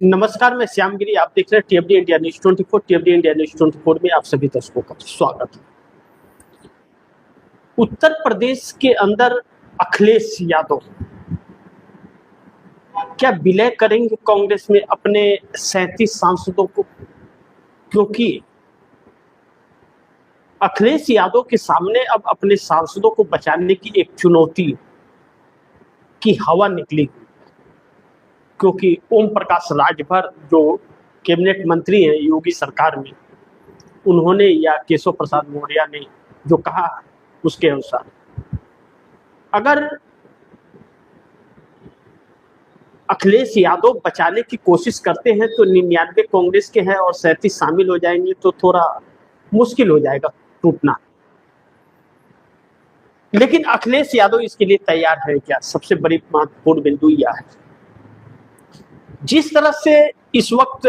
नमस्कार, मैं श्यामगिरी। आप देख रहे हैं टीएफडी इंडिया न्यूज 24। टीएफडी इंडिया न्यूज 24 में आप सभी दर्शकों का स्वागत है। उत्तर प्रदेश के अंदर अखिलेश यादव क्या विलय करेंगे कांग्रेस में अपने 37 सांसदों को? क्योंकि अखिलेश यादव के सामने अब अपने सांसदों को बचाने की एक चुनौती की हवा निकली, क्योंकि ओम प्रकाश राजभर जो कैबिनेट मंत्री हैं योगी सरकार में, उन्होंने या केशव प्रसाद मौर्य ने जो कहा उसके अनुसार अगर अखिलेश यादव बचाने की कोशिश करते हैं तो 99 कांग्रेस के हैं और 37 शामिल हो जाएंगे तो थोड़ा मुश्किल हो जाएगा टूटना। लेकिन अखिलेश यादव इसके लिए तैयार है क्या? सबसे बड़ी महत्वपूर्ण बिंदु यह है, जिस तरह से इस वक्त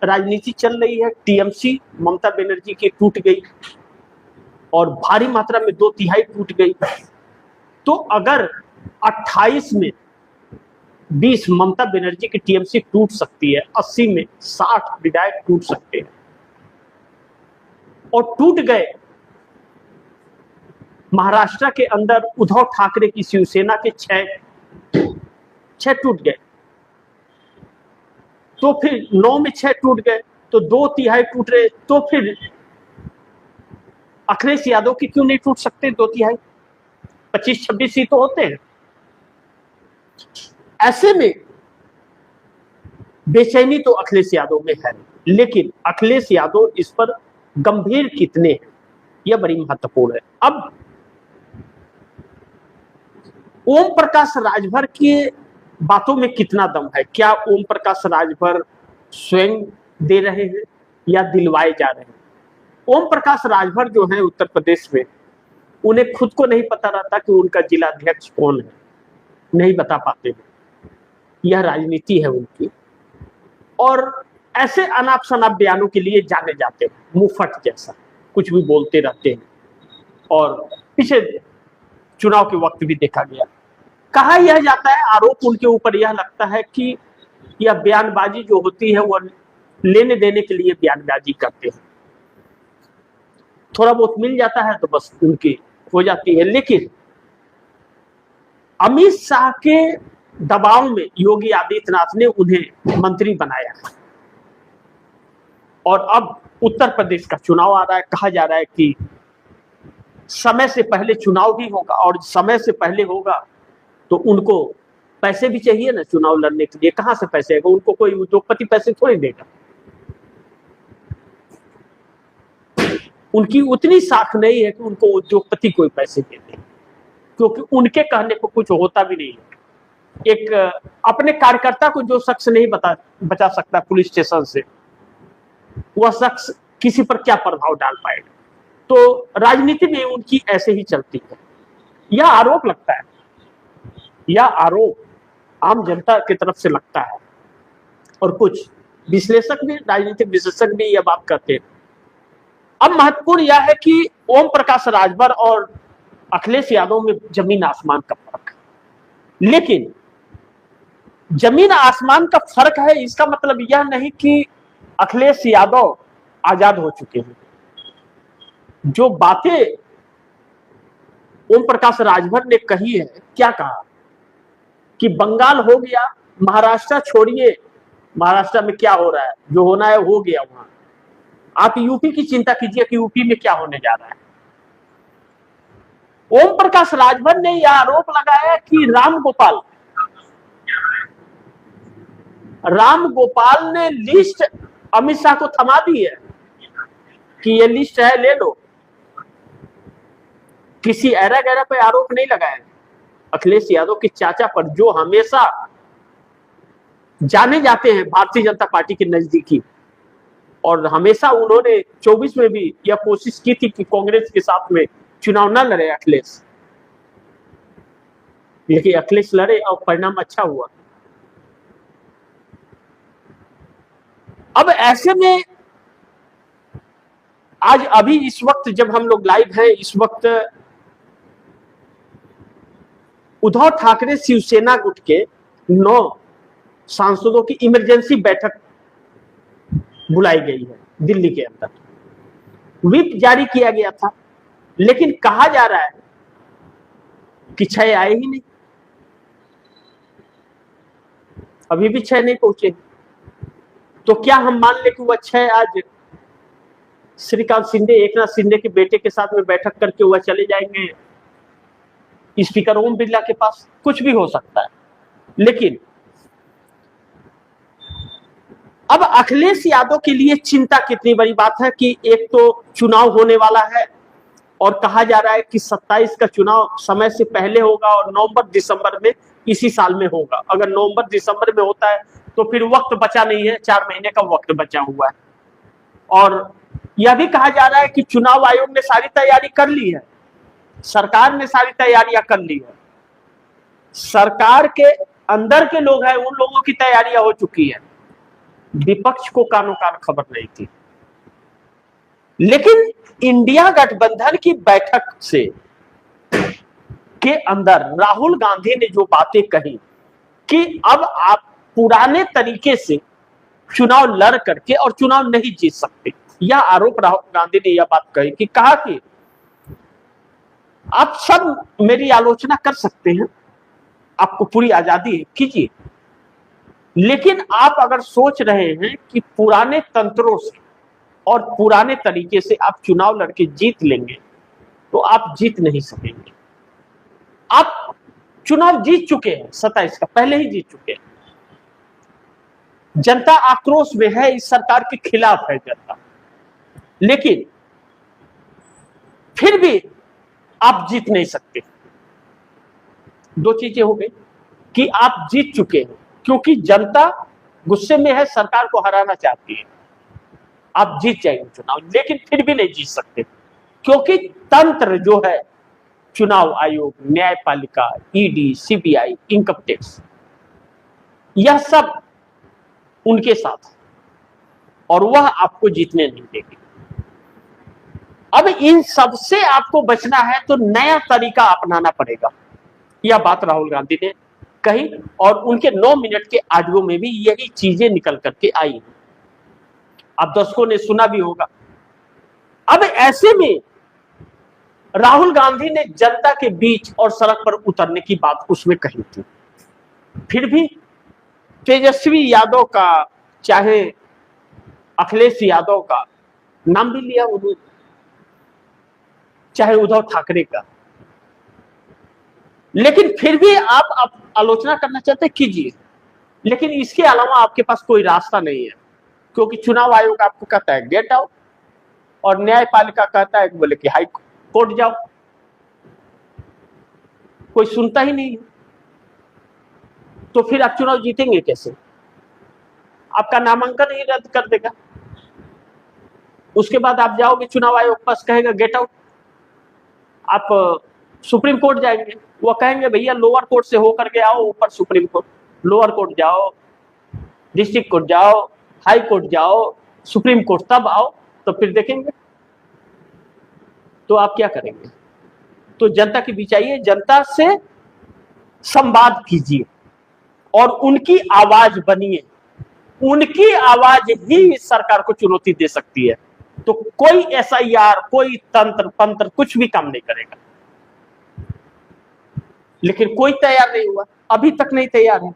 राजनीति चल रही है, टीएमसी ममता बनर्जी की टूट गई और भारी मात्रा में 2/3 टूट गई। तो अगर 28 में 20 ममता बनर्जी की टीएमसी टूट सकती है, 80 में 60 विधायक टूट सकते हैं और टूट गए महाराष्ट्र के अंदर उद्धव ठाकरे की शिवसेना के 6 टूट गए, तो फिर 9 में 6 टूट गए तो 2/3 टूट रहे, तो फिर अखिलेश यादव की क्यों नहीं टूट सकते 2/3? 25-26 सीट तो होते हैं। ऐसे में बेचैनी तो अखिलेश यादव में है, लेकिन अखिलेश यादव इस पर गंभीर कितने हैं, यह बड़ी महत्वपूर्ण है। अब ओम प्रकाश राजभर की बातों में कितना दम है? क्या ओम प्रकाश राजभर स्वयं दे रहे हैं या दिलवाए जा रहे हैं? ओम प्रकाश राजभर जो है उत्तर प्रदेश में, उन्हें खुद को नहीं पता रहता कि उनका जिला अध्यक्ष कौन है, नहीं बता पाते हैं। यह राजनीति है उनकी, और ऐसे अनाप शनाप बयानों के लिए जाने जाते हैं, मुंहफट जैसा कुछ भी बोलते रहते हैं। और पीछे चुनाव के वक्त भी देखा गया, कहा यह जाता है, आरोप उनके ऊपर यह लगता है कि यह बयानबाजी जो होती है वो लेने देने के लिए बयानबाजी करते हैं, थोड़ा बहुत मिल जाता है तो बस उनकी हो जाती है। लेकिन अमित शाह के दबाव में योगी आदित्यनाथ ने उन्हें मंत्री बनाया और अब उत्तर प्रदेश का चुनाव आ रहा है। कहा जा रहा है कि समय से पहले चुनाव भी होगा, और समय से पहले होगा तो उनको पैसे भी चाहिए ना चुनाव लड़ने के लिए। कहां से पैसे आएगा? उनको कोई उद्योगपति पैसे थोड़ी देगा, उनकी उतनी साख नहीं है कि उनको उद्योगपति कोई पैसे दे दे, क्योंकि उनके कहने को कुछ होता भी नहीं है। एक अपने कार्यकर्ता को जो शख्स नहीं बचा सकता पुलिस स्टेशन से, वह शख्स किसी पर क्या प्रभाव डाल पाएगा? तो राजनीति में उनकी ऐसे ही चलती है। यह आरोप लगता है, यह आरोप आम जनता की तरफ से लगता है, और कुछ विश्लेषक भी, राजनीतिक विशेषज्ञ भी यह बात करते हैं। अब महत्वपूर्ण यह है कि ओम प्रकाश राजभर और अखिलेश यादव में जमीन आसमान का फर्क है। लेकिन जमीन आसमान का फर्क है, इसका मतलब यह नहीं कि अखिलेश यादव आजाद हो चुके हैं। जो बातें ओम प्रकाश राजभर ने कही है, क्या कहा कि बंगाल हो गया, महाराष्ट्र छोड़िए, महाराष्ट्र में क्या हो रहा है, जो होना है हो गया वहां, आप यूपी की चिंता कीजिए कि यूपी में क्या होने जा रहा है। ओम प्रकाश राजभर ने यह आरोप लगाया कि राम गोपाल ने लिस्ट अमित शाह को थमा दी है कि ये लिस्ट है, ले लो। किसी ऐरा गैरा पे आरोप नहीं लगाया अखिलेश यादव के चाचा पर, जो हमेशा जाने जाते हैं भारतीय जनता पार्टी के नजदीकी, और हमेशा उन्होंने 24 में भी यह कोशिश की थी कि कांग्रेस के साथ में चुनाव न लड़े अखिलेश, लेकिन अखिलेश लड़े और परिणाम अच्छा हुआ। अब ऐसे में आज अभी इस वक्त जब हम लोग लाइव हैं, इस वक्त उद्धव ठाकरे शिवसेना गुट के 9 सांसदों की इमरजेंसी बैठक बुलाई गई है दिल्ली के अंदर, व्हिप जारी किया गया था, लेकिन कहा जा रहा है कि 6 आए ही नहीं, अभी भी 6 नहीं पहुंचे। तो क्या हम मान ले कि वह 6 आज श्रीकांत शिंदे, एकनाथ शिंदे के बेटे के साथ में बैठक करके वह चले जाएंगे स्पीकर ओम बिरला के पास? कुछ भी हो सकता है। लेकिन अब अखिलेश यादव के लिए चिंता कितनी बड़ी बात है कि एक तो चुनाव होने वाला है और कहा जा रहा है कि 27 का चुनाव समय से पहले होगा और नवंबर दिसंबर में इसी साल में होगा। अगर नवंबर दिसंबर में होता है तो फिर वक्त बचा नहीं है, 4 महीने का वक्त बचा हुआ है। और यह भी कहा जा रहा है कि चुनाव आयोग ने सारी तैयारी कर ली है, सरकार ने सारी तैयारियां कर ली है, सरकार के अंदर के लोग हैं उन लोगों की तैयारियां हो चुकी है, विपक्ष को कानो कान खबर नहीं थी। लेकिन इंडिया गठबंधन की बैठक से के अंदर राहुल गांधी ने जो बातें कही कि अब आप पुराने तरीके से चुनाव लड़ करके और चुनाव नहीं जीत सकते, यह आरोप राहुल गांधी ने यह बात कही कि कहा कि आप सब मेरी आलोचना कर सकते हैं, आपको पूरी आजादी है, कीजिए, लेकिन आप अगर सोच रहे हैं कि पुराने तंत्रों से और पुराने तरीके से आप चुनाव लड़के जीत लेंगे तो आप जीत नहीं सकेंगे। आप चुनाव जीत चुके हैं, 27 का पहले ही जीत चुके हैं। जनता आक्रोश में है, इस सरकार के खिलाफ है जनता, लेकिन फिर भी आप जीत नहीं सकते। दो चीजें हो गई कि आप जीत चुके हैं क्योंकि जनता गुस्से में है, सरकार को हराना चाहती है, आप जीत जाएंगे चुनाव, लेकिन फिर भी नहीं जीत सकते क्योंकि तंत्र जो है, चुनाव आयोग, न्यायपालिका, ईडी, सीबीआई, इनकम टैक्स, यह सब उनके साथ और वह आपको जीतने नहीं देगी। अब इन सब से आपको बचना है तो नया तरीका अपनाना पड़ेगा, यह बात राहुल गांधी ने कही और उनके 9 मिनट के ऑडियो में भी यही चीजें निकल करके आई। आप दर्शकों ने सुना भी होगा। अब ऐसे में राहुल गांधी ने जनता के बीच और सड़क पर उतरने की बात उसमें कही थी, फिर भी तेजस्वी यादव का, चाहे अखिलेश यादव का नाम भी लिया उन्होंने, चाहे उद्धव ठाकरे का, लेकिन फिर भी आप आलोचना करना चाहते कीजिए, लेकिन इसके अलावा आपके पास कोई रास्ता नहीं है क्योंकि चुनाव आयोग आपको कहता है गेट आउट और न्यायपालिका कहता है बोले कि हाई कोर्ट जाओ, कोई सुनता ही नहीं है। तो फिर आप चुनाव जीतेंगे कैसे? आपका नामांकन ही रद्द कर देगा। उसके बाद आप जाओगे, चुनाव आयोग पास कहेगा गेट आउट, आप सुप्रीम कोर्ट जाएंगे, वो कहेंगे भैया लोअर कोर्ट से होकर के आओ ऊपर सुप्रीम कोर्ट, लोअर कोर्ट जाओ, डिस्ट्रिक्ट कोर्ट जाओ, हाई कोर्ट जाओ, सुप्रीम कोर्ट तब आओ, तो फिर देखेंगे। तो आप क्या करेंगे? तो जनता के बीच आइए, जनता से संवाद कीजिए और उनकी आवाज बनिए, उनकी आवाज ही सरकार को चुनौती दे सकती है। तो कोई एसआईआर, कोई तंत्र पंत्र कुछ भी काम नहीं करेगा। लेकिन कोई तैयार नहीं हुआ, अभी तक नहीं तैयार है।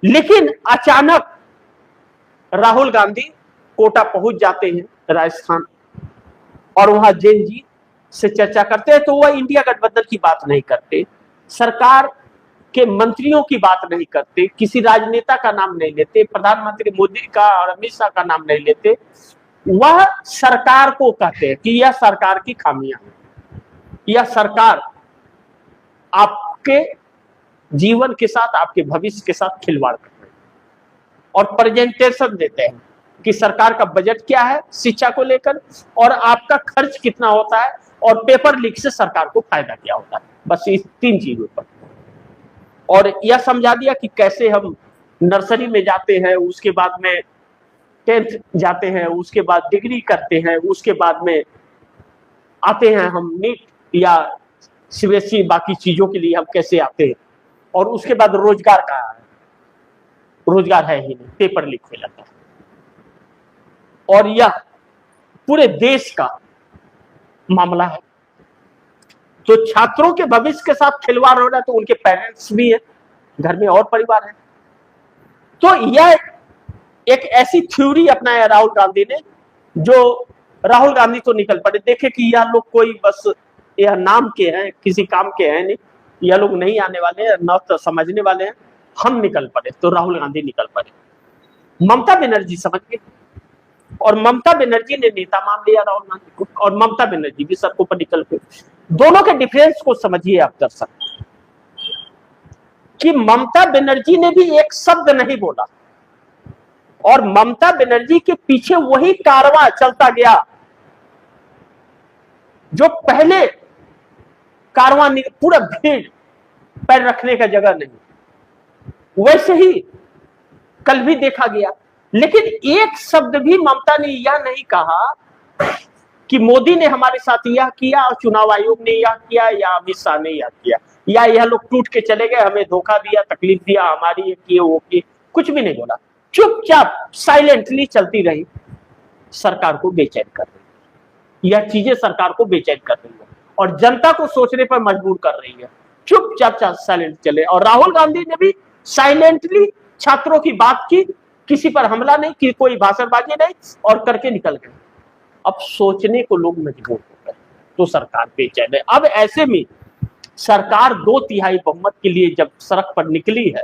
लेकिन अचानक राहुल गांधी कोटा पहुंच जाते हैं राजस्थान और वहां जैन जी से चर्चा करते हैं, तो वह इंडिया गठबंधन की बात नहीं करते, सरकार के मंत्रियों की बात नहीं करते, किसी राजनेता का नाम नहीं लेते, प्रधानमंत्री मोदी का और अमित शाह का नाम नहीं लेते। वह सरकार को कहते हैं कि यह सरकार की खामियां हैं, यह सरकार आपके जीवन के साथ, आपके भविष्य के साथ खिलवाड़ कर रही है और प्रेजेंटेशन देते हैं कि सरकार का बजट क्या है शिक्षा को लेकर और आपका खर्च कितना होता है और पेपर लीक से सरकार को फायदा क्या होता है, बस इस 3 चीजों पर। और यह समझा दिया कि कैसे हम नर्सरी में जाते हैं, उसके बाद में 10th जाते हैं, उसके बाद डिग्री करते हैं, उसके बाद में आते हैं हम नीट या सीबीएसई बाकी चीजों के लिए हम कैसे आते हैं और उसके बाद रोजगार कहाँ है। रोजगार है ही नहीं, पेपर लीक हो जाता है। और यह पूरे देश का मामला है। तो छात्रों के भविष्य के साथ खिलवाड़ हो रहा है, तो उनके पेरेंट्स भी है, घर में और परिवार है। तो यह एक ऐसी थ्योरी अपनाया राहुल गांधी ने, जो राहुल गांधी तो निकल पड़े, देखे कि यह लोग कोई बस यह नाम के हैं, किसी काम के हैं नहीं, यह लोग नहीं आने वाले हैं, न तो समझने वाले हैं, हम निकल पड़े। तो राहुल गांधी निकल पड़े। ममता बनर्जी समझ गए, और ममता बनर्जी ने नेता मान लिया राहुल गांधी को, और ममता बनर्जी भी सड़कों पर निकल गए। दोनों के डिफरेंस को समझिए आप दर्शक, कि ममता बनर्जी ने भी एक शब्द नहीं बोला, और ममता बनर्जी के पीछे वही कारवां चलता गया जो पहले कारवां, पूरा भीड़, पैर रखने का जगह नहीं, वैसे ही कल भी देखा गया। लेकिन एक शब्द भी ममता ने यह नहीं कहा कि मोदी ने हमारे साथ यह किया, और चुनाव आयोग ने यह किया, या अमित शाह ने यह किया, या यह लोग टूट के चले गए, हमें धोखा दिया, तकलीफ दिया, हमारी ये किए वो किए, कुछ भी नहीं बोला। चुपचाप साइलेंटली चलती रही, सरकार को बेचैन कर रही, यह चीजें सरकार को बेचैन कर रही है और जनता को सोचने पर मजबूर कर रही है। चुपचाप साइलेंट चले। और राहुल गांधी ने भी साइलेंटली छात्रों की बात की, किसी पर हमला नहीं कि कोई भाषणबाजी नहीं, और करके निकल गए। अब सोचने को लोग मजबूर हो गए, तो सरकार बेचैन है। अब ऐसे में सरकार 2/3 बहुमत के लिए जब सड़क पर निकली है,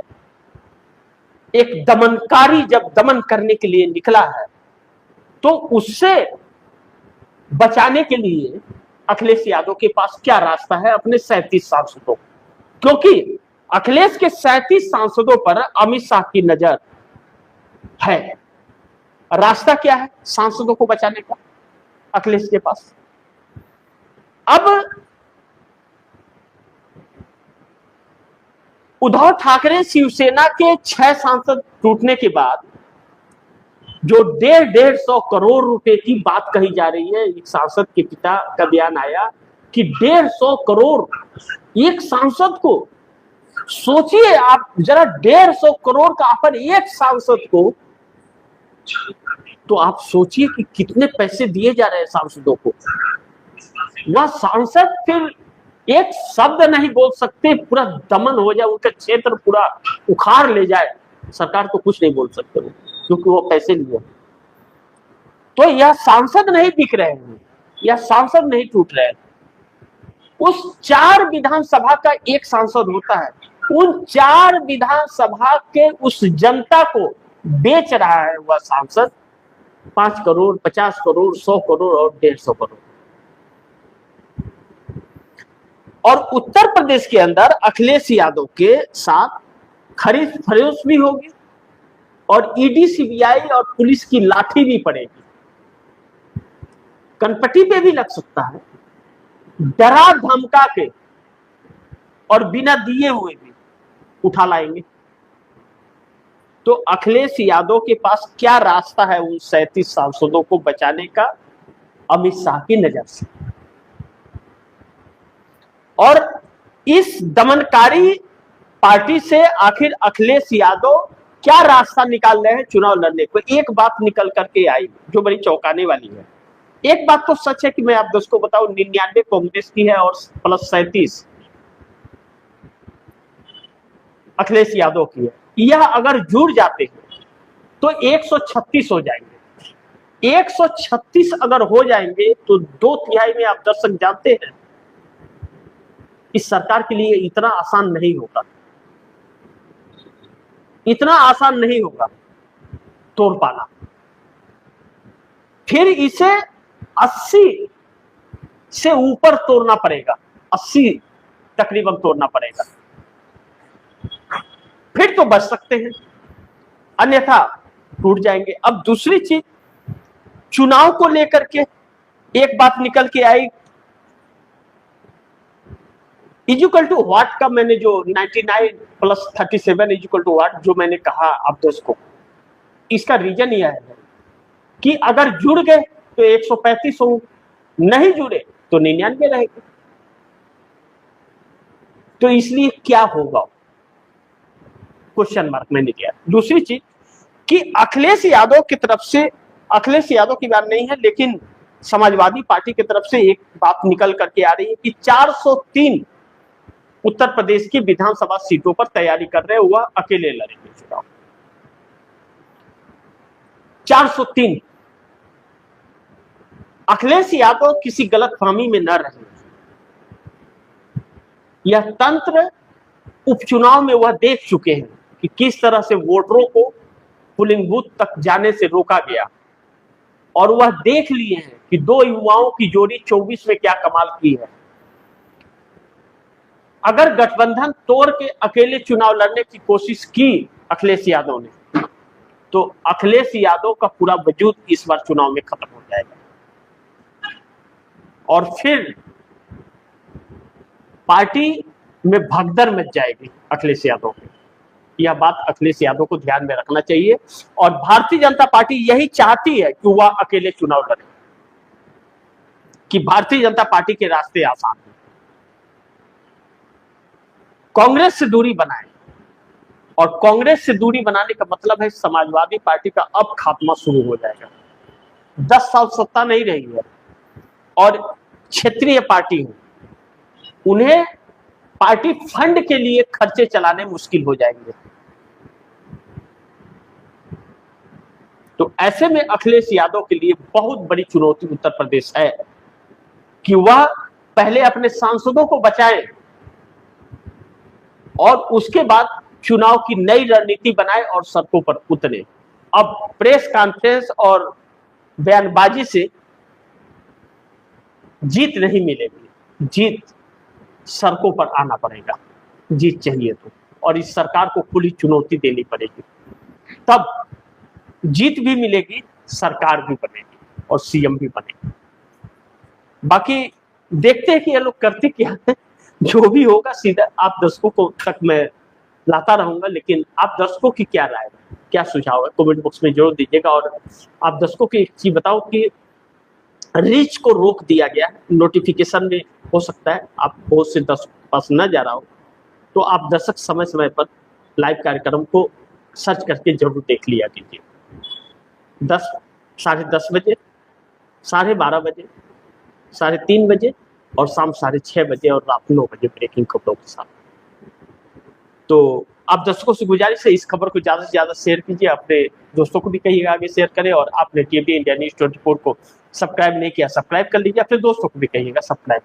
एक दमनकारी जब दमन करने के लिए निकला है, तो उससे बचाने के लिए अखिलेश यादव के पास क्या रास्ता है? अपने 37 सांसदों, क्योंकि अखिलेश के 37 सांसदों पर अमित शाह की नजर है। रास्ता क्या है सांसदों को बचाने का अखिलेश के पास? अब उद्धव ठाकरे शिवसेना के 6 सांसद टूटने के बाद जो 150 करोड़ रुपए की बात कही जा रही है, एक सांसद के पिता का बयान आया कि 150 करोड़ एक सांसद को। सोचिए आप जरा, 150 करोड़ का अपन एक सांसद को, तो आप सोचिए कि कितने पैसे दिए जा रहे हैं सांसदों को। वह सांसद फिर एक शब्द नहीं बोल सकते, पूरा दमन हो जाए, उनका क्षेत्र पूरा उखाड़ ले जाए, सरकार को कुछ नहीं बोल सकते क्योंकि वो पैसे लिए। तो यह सांसद नहीं बिक रहे हैं, यह सांसद नहीं टूट रहे हैं। उस 4 विधानसभा का एक सांसद होता है, उन 4 विधानसभा के उस जनता को बेच रहा है वह सांसद 5 करोड़, 50 करोड़, 100 करोड़ और 150 करोड़। और उत्तर प्रदेश के अंदर अखिलेश यादव के साथ खरीद फरोख्त भी होगी, और ईडी, सीबीआई और पुलिस की लाठी भी पड़ेगी, कनपटी पे भी लग सकता है, डरा धमका के और बिना दिए हुए भी उठा लाएंगे। तो अखिलेश यादव के पास क्या रास्ता है उन 37 सांसदों को बचाने का अमित शाह की नजर से? और इस दमनकारी पार्टी से आखिर अखिलेश यादव क्या रास्ता निकाल रहे हैं चुनाव लड़ने को? एक बात निकल करके आई जो बड़ी चौंकाने वाली है। एक बात तो सच है कि मैं आप दोस्तों को बताऊं, 99 कांग्रेस की है और प्लस 37 अखिलेश यादव की है। यह अगर जुड़ जाते हैं तो 136 हो जाएंगे। 136 अगर हो जाएंगे तो 2/3 में आप दर्शक जानते हैं इस सरकार के लिए इतना आसान नहीं होगा, इतना आसान नहीं होगा तोड़ पाना। फिर इसे 80 से ऊपर तोड़ना पड़ेगा, 80 तकरीबन तोड़ना पड़ेगा, फिर तो बच सकते हैं, अन्यथा टूट जाएंगे। अब दूसरी चीज, चुनाव को लेकर के एक बात निकल के आई, इक्वल टू व्हाट का मैंने जो 99 प्लस 37 इक्वल टू व्हाट जो मैंने कहा आप दोस्तों, इसका रीजन यह है कि अगर जुड़ गए तो 135 हो, नहीं जुड़े तो 99 रहेंगे। तो इसलिए क्या होगा, क्वेश्चन मार्क मैंने दिया। दूसरी चीज कि अखिलेश यादव की तरफ से, अखिलेश यादव की बात नहीं है लेकिन समाजवादी पार्टी की तरफ से एक बात निकल करके आ रही है कि 403 उत्तर प्रदेश की विधानसभा सीटों पर तैयारी कर रहे, वह अकेले लड़ेंगे चुनाव। 403। अखिलेश यादव किसी गलतफहमी में न रहे। यह तंत्र उपचुनाव में वह देख चुके हैं कि किस तरह से वोटरों को पोलिंग बूथ तक जाने से रोका गया, और वह देख लिए हैं कि दो युवाओं की जोड़ी 24 में क्या कमाल की है। अगर गठबंधन तोड़ के अकेले चुनाव लड़ने की कोशिश की अखिलेश यादव ने, तो अखिलेश यादव का पूरा वजूद इस बार चुनाव में खत्म हो जाएगा, और फिर पार्टी में भगदड़ मच जाएगी अखिलेश यादव की। यह बात अखिलेश यादव को ध्यान में रखना चाहिए, और भारतीय जनता पार्टी यही चाहती है कि वह अकेले चुनाव लड़े, कि भारतीय जनता पार्टी के रास्ते आसान हैं। कांग्रेस से दूरी बनाए, और कांग्रेस से दूरी बनाने का मतलब है समाजवादी पार्टी का अब खात्मा शुरू हो जाएगा। 10 साल सत्ता नहीं रही है, और क्षेत्रीय पार्टी है, उन्हें पार्टी फंड के लिए खर्चे चलाने मुश्किल हो जाएंगे। तो ऐसे में अखिलेश यादव के लिए बहुत बड़ी चुनौती उत्तर प्रदेश है कि वह पहले अपने सांसदों को बचाए और उसके बाद चुनाव की नई रणनीति बनाए और सड़कों पर उतरे। अब प्रेस कॉन्फ्रेंस और बयानबाजी से जीत नहीं मिलेगी, जीत सड़कों पर आना पड़ेगा, जीत चाहिए तो, और इस सरकार को खुली चुनौती देनी पड़ेगी, तब जीत भी मिलेगी, सरकार भी बनेगी और सीएम भी बनेगी। बाकी देखते हैं कि ये लोग करते क्या है। जो भी होगा सीधा आप दर्शकों को तक मैं लाता रहूंगा, लेकिन आप दर्शकों की क्या राय है, क्या सुझाव है, कमेंट बॉक्स में जरूर दीजिएगा। और आप दर्शकों की एक चीज बताओ कि रीच को रोक दिया गया है, नोटिफिकेशन में हो सकता है आप बहुत से दर्शक पास न जा रहा हो, तो आप दर्शक समय समय पर लाइव कार्यक्रम को सर्च करके जरूर देख लिया कीजिए। 10, 10:30 बजे, 12:30 बजे, 3:30 बजे और शाम 6:30 बजे और रात 9 बजे ब्रेकिंग खबरों के साथ। तो आप दर्शकों से गुजारिश है इस खबर को ज्यादा से ज्यादा शेयर कीजिए, अपने दोस्तों को भी कहिएगा आगे शेयर करें, और आपने टीवी इंडिया न्यूज़ 24 को सब्सक्राइब नहीं किया सब्सक्राइब कर लीजिए, अपने दोस्तों को भी कहिएगा सब्सक्राइब